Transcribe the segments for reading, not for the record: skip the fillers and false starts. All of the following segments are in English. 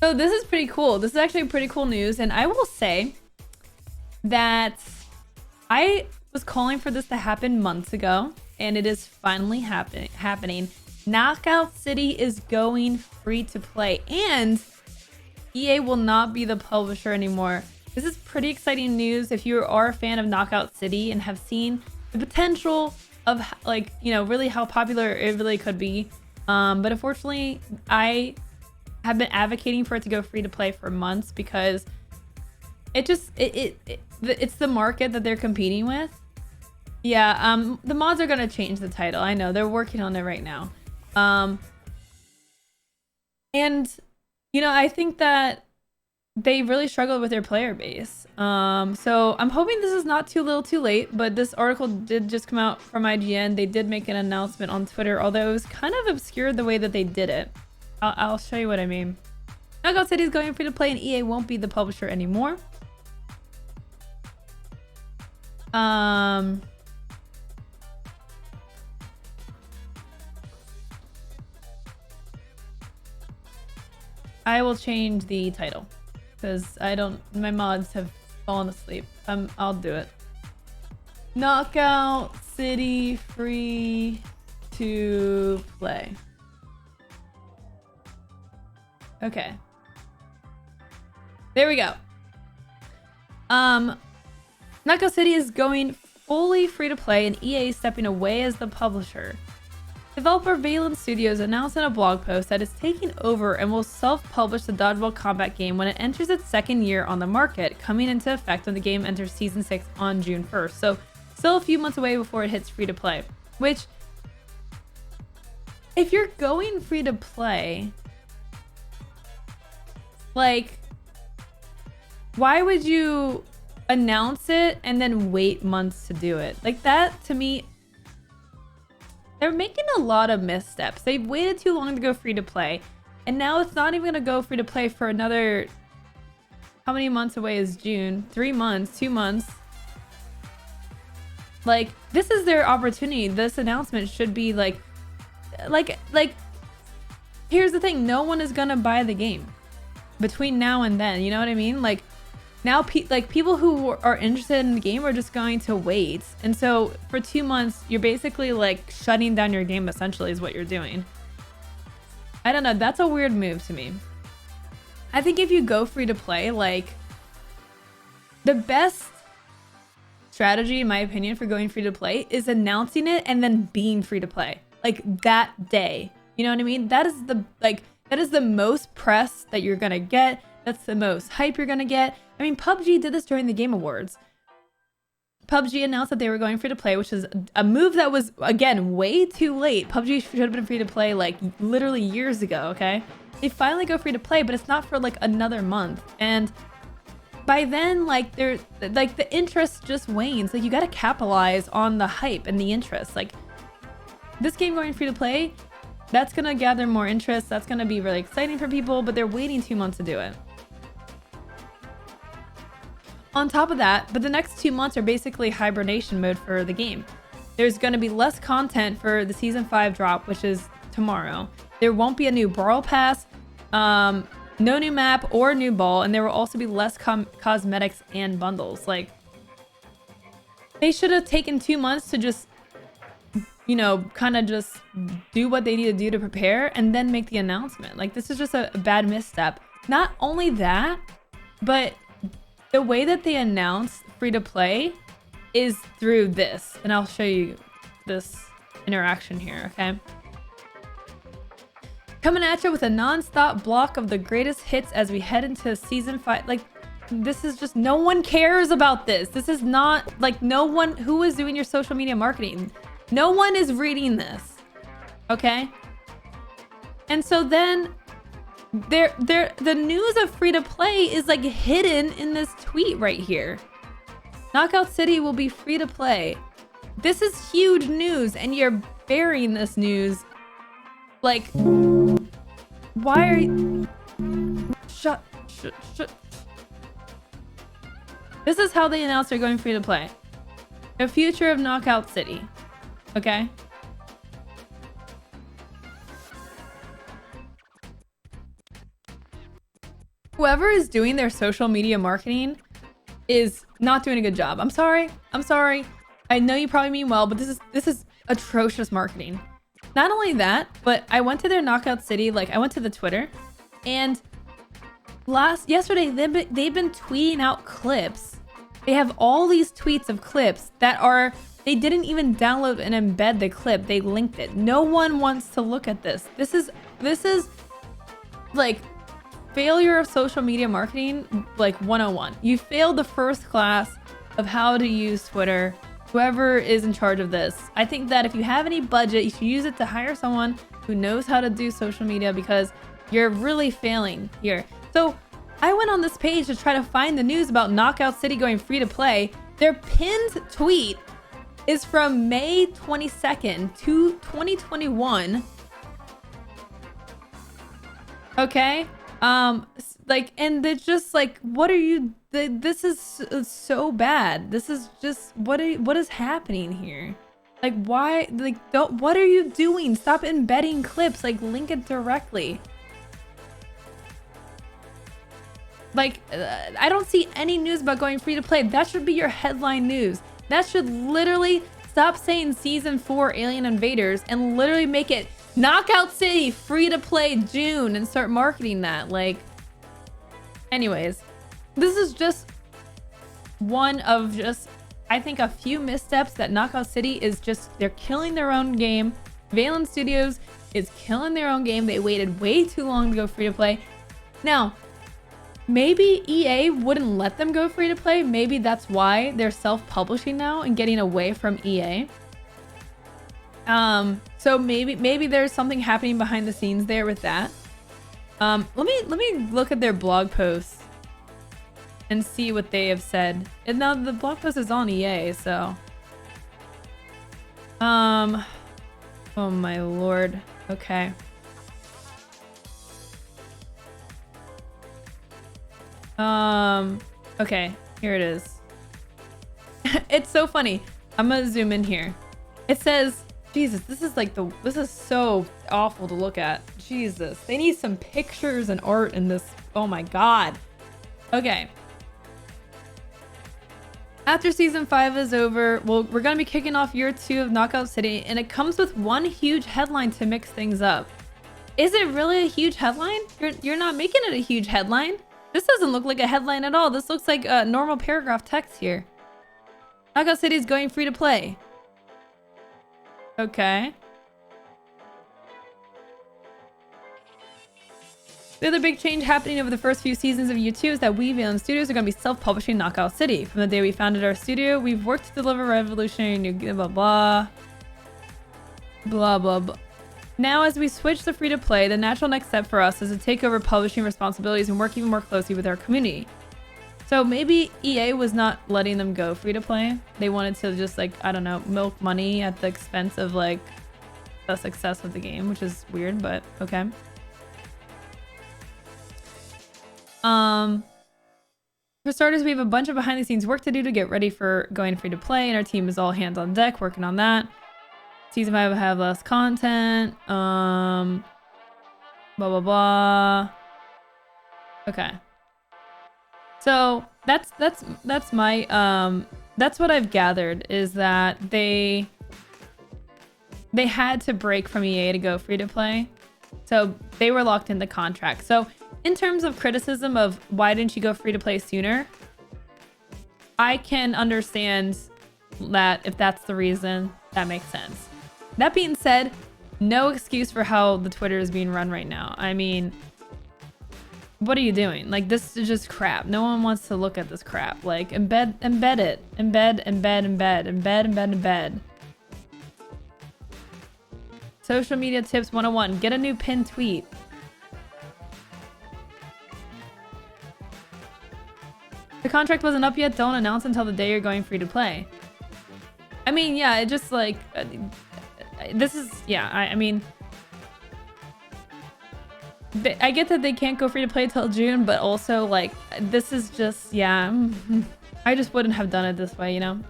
So this is pretty cool. This is actually pretty cool news. And I will say that I was calling for this to happen months ago, and it is finally happening. Knockout City is going free to play, and EA will not be the publisher anymore. This is pretty exciting news if you are a fan of Knockout City and have seen the potential of, like, you know, really how popular it really could be. But unfortunately, I have been advocating for it to go free to play for months because it's the market that they're competing with. Yeah, the mods are gonna change the title. I know they're working on it right now. And you know, I think that they really struggled with their player base. So I'm hoping this is not too little too late, but this article did just come out from IGN. They did make an announcement on Twitter, although it was kind of obscure the way that they did it. I'll show you what I mean. Knockout City is going free to play and EA won't be the publisher anymore. I will change the title because my mods have fallen asleep. I'll do it. Knockout City free to play. Okay. There we go. Knockout City is going fully free to play and EA is stepping away as the publisher. Developer Valence Studios announced in a blog post that it's taking over and will self-publish the dodgeball combat game when it enters its second year on the market, coming into effect when the game enters Season 6 on June 1st. So still a few months away before it hits free to play. Which, if you're going free to play, like, why would you announce it and then wait months to do it? Like, that to me, they're making a lot of missteps. They've waited too long to go free to play, and now it's not even gonna go free to play for another, how many months away is June? 3 months, 2 months. Like, this is their opportunity. This announcement should be like here's the thing, no one is gonna buy the game between now and then, you know what I mean? Like, now people who are interested in the game are just going to wait. And so for 2 months, you're basically like shutting down your game, essentially, is what you're doing. I don't know. That's a weird move to me. I think if you go free to play, like, the best strategy, in my opinion, for going free to play is announcing it and then being free to play, like, that day. You know what I mean? That is the most press that you're gonna get. That's the most hype you're gonna get. I mean, PUBG did this during the Game Awards. PUBG announced that they were going free to play, which is a move that was, again, way too late. PUBG should have been free to play like literally years ago, okay? They finally go free to play, but it's not for like another month. And by then, like, the interest just wanes. Like, you gotta capitalize on the hype and the interest. Like, this game going free to play, that's gonna gather more interest. That's gonna be really exciting for people, but they're waiting 2 months to do it. On top of that, but the next 2 months are basically hibernation mode for the game. There's going to be less content for the Season 5 drop, which is tomorrow. There won't be a new Brawl Pass, no new map or new ball, and there will also be less cosmetics and bundles. Like, they should have taken 2 months to just, you know, kind of just do what they need to do to prepare and then make the announcement. Like, this is just a bad misstep. Not only that, but the way that they announced free to play is through this. And I'll show you this interaction here, okay? Coming at you with a non-stop block of the greatest hits as we head into Season 5. Like, this is just, no one cares about this. This is not, like, no one, who is doing your social media marketing? No one is reading this, okay? And so then the news of free to play is like hidden in this tweet right here. Knockout City will be free to play. This is huge news, and you're burying this news. Like, why are you... Shut. This is how they announced they're going free to play. The future of Knockout City. Okay? Whoever is doing their social media marketing is not doing a good job. I'm sorry. I know you probably mean well, but this is atrocious marketing. Not only that, but I went to their Knockout City, like I went to the Twitter, and yesterday they've been tweeting out clips. They have all these tweets of clips that they didn't even download and embed the clip. They linked it. No one wants to look at this. This is like failure of social media marketing, like 101. You failed the first class of how to use Twitter. Whoever is in charge of this, I think that if you have any budget, you should use it to hire someone who knows how to do social media, because you're really failing here. So I went on this page to try to find the news about Knockout City going free to play. Their pinned tweet is from May 22nd, 2021. Okay. Like, and it's just like, what are you, this is so bad. This is just, what is happening here? Like, why, like, what are you doing? Stop embedding clips, like, link it directly. Like, I don't see any news about going free to play. That should be your headline news. That should literally stop saying season 4 Alien Invaders and literally make it Knockout City free to play June and start marketing that. Like, anyways, this is just one of just, I think, a few missteps that Knockout City is just, they're killing their own game. Valen Studios is killing their own game. They waited way too long to go free to play. Now, maybe EA wouldn't let them go free to play. Maybe that's why they're self-publishing now and getting away from EA. So maybe there's something happening behind the scenes there with that. Let me look at their blog posts and see what they have said. And now the blog post is on EA, so oh my lord. Okay. Okay, here it is. It's so funny. I'm gonna zoom in here. It says, Jesus, this is so awful to look at. Jesus, they need some pictures and art in this. Oh my god. Okay. After season 5 is over, well, we're gonna be kicking off year 2 of Knockout City, and it comes with one huge headline to mix things up. Is it really a huge headline? You're not making it a huge headline. This doesn't look like a headline at all. This looks like a normal paragraph text here. Knockout City is going free to play. Okay. The other big change happening over the first few seasons of U2 is that we, Valen Studios, are going to be self-publishing Knockout City. From the day we founded our studio, we've worked to deliver revolutionary new blah blah. Blah blah blah. Now, as we switch to free-to-play, the natural next step for us is to take over publishing responsibilities and work even more closely with our community. So maybe EA was not letting them go free-to-play. They wanted to just, like, I don't know, milk money at the expense of, like, the success of the game, which is weird, but okay. For starters, we have a bunch of behind-the-scenes work to do to get ready for going free-to-play, and our team is all hands on deck working on that. Season 5 will have less content. Blah, blah, blah. Okay. So that's my, that's what I've gathered, is that they had to break from EA to go free to play. So they were locked into contract. So in terms of criticism of why didn't you go free to play sooner, I can understand that if that's the reason, that makes sense. That being said, no excuse for how the Twitter is being run right now. I mean, what are you doing? Like, this is just crap. No one wants to look at this crap. Like, embed it. Embed. Social media tips 101. Get a new pinned tweet. The contract wasn't up yet. Don't announce until the day you're going free to play. I mean, yeah, it just like... this is, yeah, I mean, I get that they can't go free to play till June, but also, like, this is just, yeah, I just wouldn't have done it this way, you know?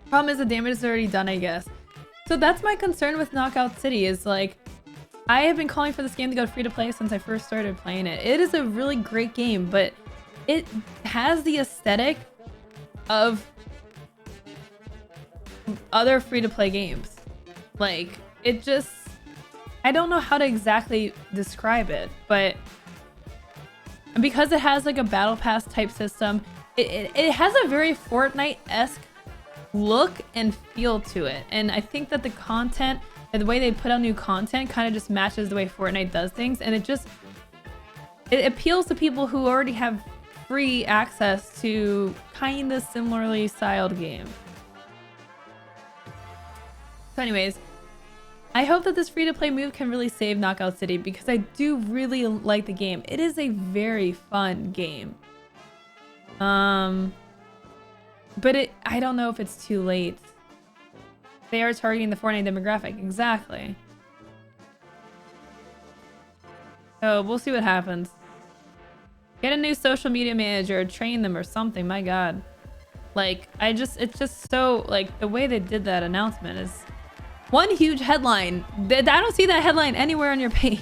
Problem is the damage is already done, I guess. So that's my concern with Knockout City is like, I have been calling for this game to go free to play since I first started playing it. It is a really great game, but it has the aesthetic of other free to play games. Like, it just, I don't know how to exactly describe it, but because it has like a battle pass type system, it has a very Fortnite-esque look and feel to it. And I think that the content and the way they put out new content kind of just matches the way Fortnite does things. And it appeals to people who already have free access to kind of similarly styled games. So anyways, I hope that this free-to-play move can really save Knockout City because I do really like the game. It is a very fun game. But I don't know if it's too late. They are targeting the Fortnite demographic. Exactly. So we'll see what happens. Get a new social media manager, train them or something. My God. Like, it's just so, like, the way they did that announcement is one huge headline. I don't see that headline anywhere on your page.